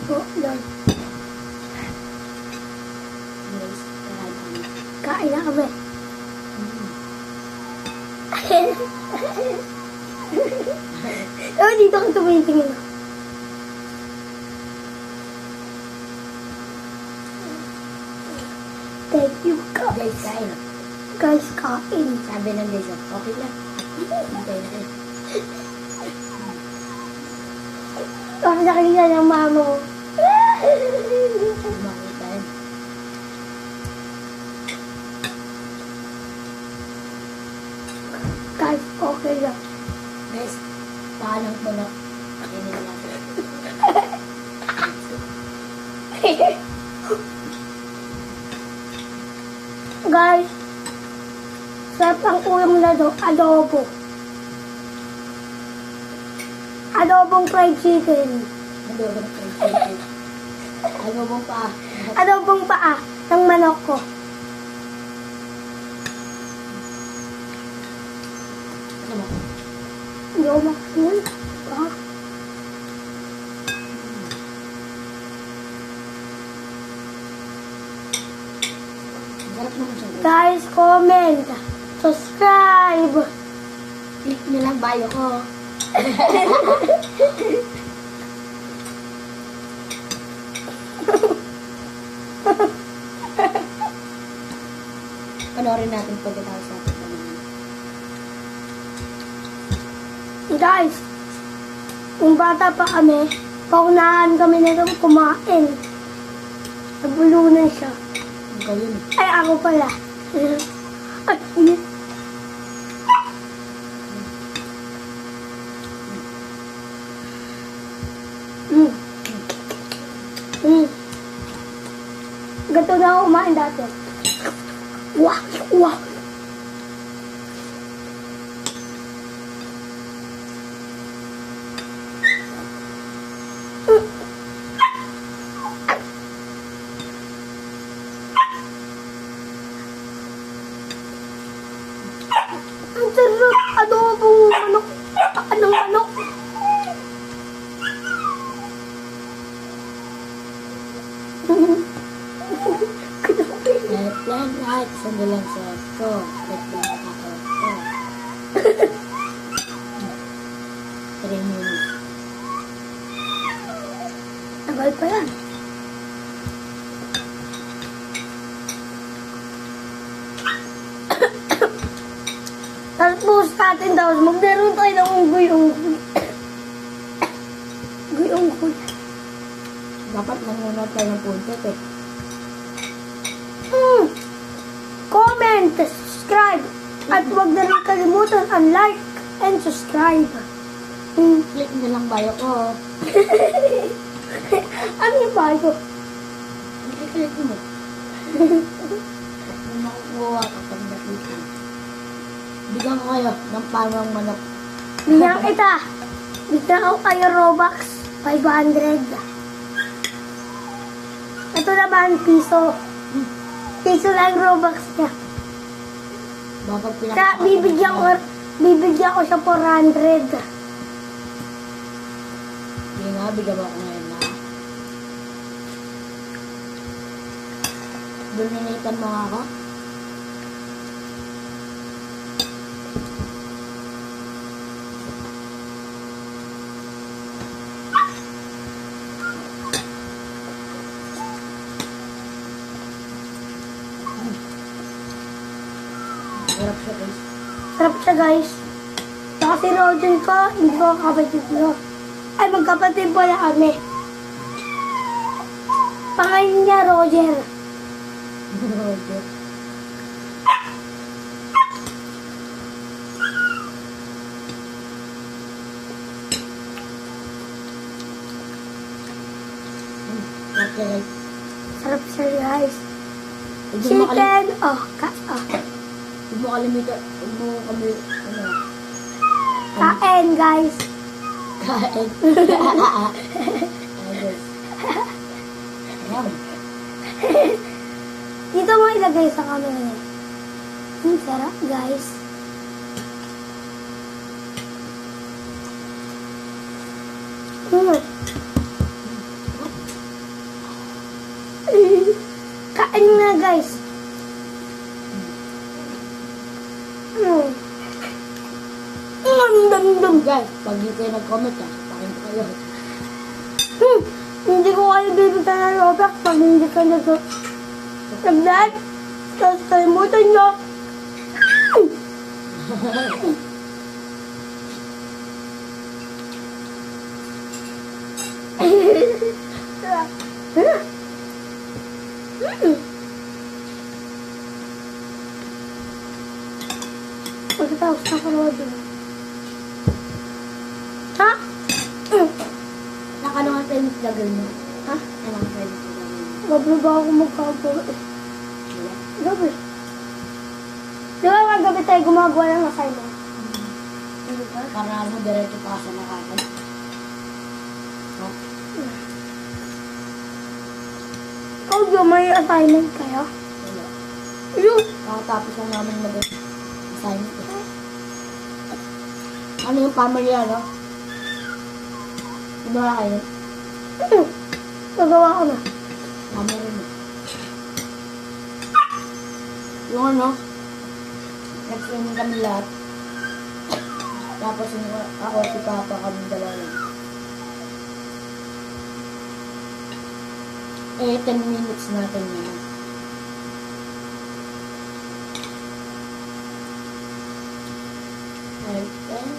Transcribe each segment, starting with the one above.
Oh, Lord. Guys, kain kami. Kain na kami. Oh, dito ka tumitingin. Thank you, guys. Guys, kain. Guys, kain. Sabi ng guys, okay lang. Okay na rin. Baka nakikita ng mama mo. Makita yun. Guys, okay lang. Guys, paalang ko na. Kainin natin. Guys, sarap ang ulam na do, adobo. Adobong fried chicken. Adobo ng fried chicken. Adobong pa. Adobong paa ng manok ko. Ano mo? Hindi ako makasin. Ah. Sarap naman siya. Guys, comment. Subscribe. Click nyo lang bio ko. Panoorin natin pagkatapos natin panahin. Guys, kung bata pa kami, paunahan kami na kumain. Nabulunan siya. Ang gawin. Ay, ako pala. Ay, init. Mm. Mm. Ganito na ako kumain dati. Wah! Wah! Ang sarap! Adobong manok! Anong manok? Kahit lang, kahit sandal lang sa ko. Kahit lang ako. 3 minutes. Tagal pa yan. Tapos natin daw, maglaro tayo ng unggoy-unggoy. Unggoy-unggoy. Dapat nanonood tayo ng puntot eh. Comment, subscribe, at huwag na rin kalimutan ang like and subscribe. Click nyo lang bio ko. Ano yung bahay ko? I-click mo. Kung makukuha kapag nakita. Bigyan ko kayo ng pamang manok. Bigyan kita. Bigyan ko kayo Robux. 500. Ito naman, piso. Piso lang Robux niya. Bakit Kaya bibigyan ko siya 400. Hindi nga, bigyan mo ako ngayon na. Donate mo nga ako. Sarap siya guys. Sarap siya, guys. Saka si Roger ko, hindi ko kapatid ko. Ay, magkapatid pala kami. Pangalan niya, Roger. Roger. Okay guys. Sarap siya, guys. Huwag mo Chicken. Oh. Huwag mo kalimitan. Huwag mo kami, ano, Kain, guys. kain. Ayos. Yum. Dito mo ilagay sa camera niya. Sarap, guys. Kain na guys. Dam. Guys, pag di kayo nag-comment, sasapakin ko kayo. Hindi ko kayo bibigyan ng Roblox pag hindi ka nag-like. Tapos kalimutan nyo. Pagkatapos na karoon din. Ha? Nakalungan tayo yung vlogger mo. Ha? Nakalungan tayo yung vlogger mo. Gabi ba ako magkagawa eh? Wala. Gabi. Di ba magabi tayo gumagawa ng assignment? Hindi ba? Para ano, diretso pa sa nakakal. Ha? Ikaw ba may assignment kayo? Wala. Ayun. Kakatapos lang namin mag-assignment eh. Ano yung family ano? Di ba kayo? Nagawa ko na. Kami rin eh. Yung ano, nag-swimming kami lahat. Tapos yung ako, si Papa, kami dalawa lang. Eh, 10 minutes natin yun. Ay,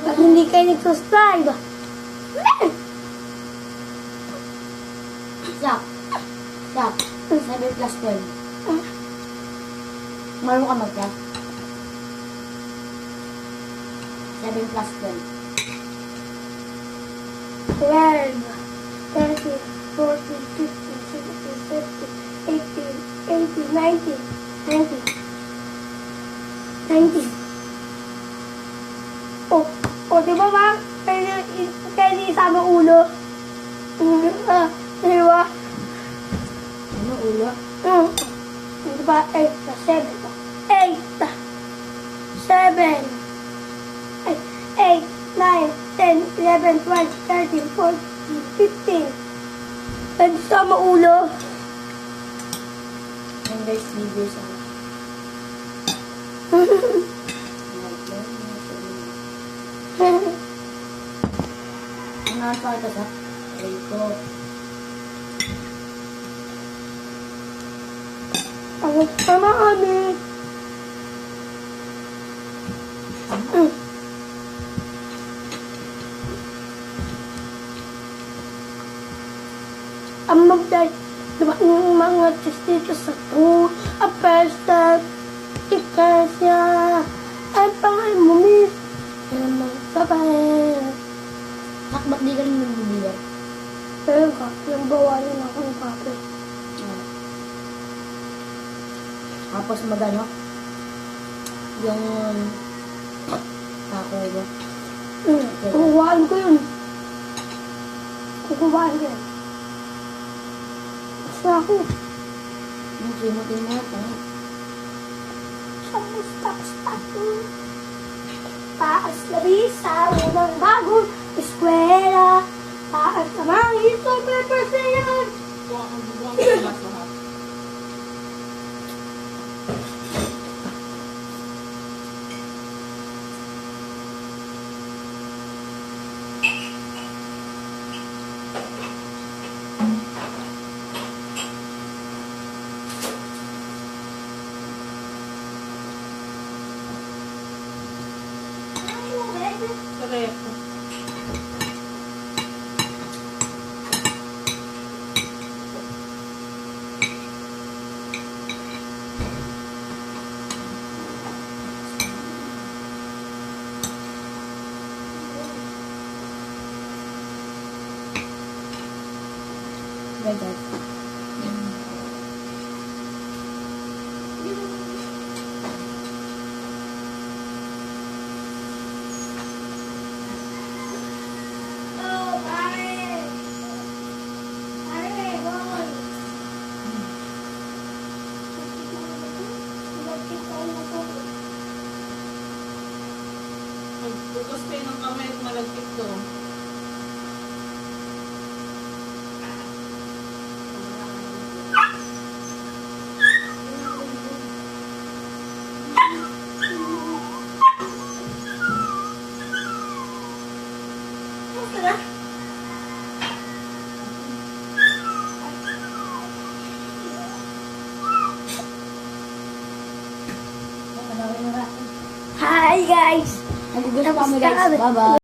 Pag hindi kayo nag-subscribe. Sak. 7 plus 12. Marunong ka mag-yak? 7 plus 12. 12, 13, 14, 15, 16, 17, 18, 19, 20, 19. O, di ba ma? Kaya isama ulo. Di ba? Ano, ulo? Di ba? 8 plus 7. 8, 7, 8, 9, 10, 11, 12, 13, 14, 15. Pwede sama ulo. And guys, video sa Ano pa ito sa Rico? Ang sama kami. Ang magday, diba yung mga dito sa tool, a pesta, ikasya, ay pangay mo miss, yung mga sabay. Nak, ba't di ka rin nagbibigat? Pero ka, yung bawalan ako ng papel. Tapos magano? Yung ako ba? Kukuhaan ko yun. Kukuhaan ko yun. Basta ako. Yung simutin mo ito. Sa mustak-stak. Taas na bisa, unang bagong eskwela. Taas na mga ito, pepersayan. Correct. Ganyan. Oh, pare. Pare, boy. Magbukas kayo ng kamay at malagkit doon. Nagugas pa Tapos kami guys. kami. Bye-bye.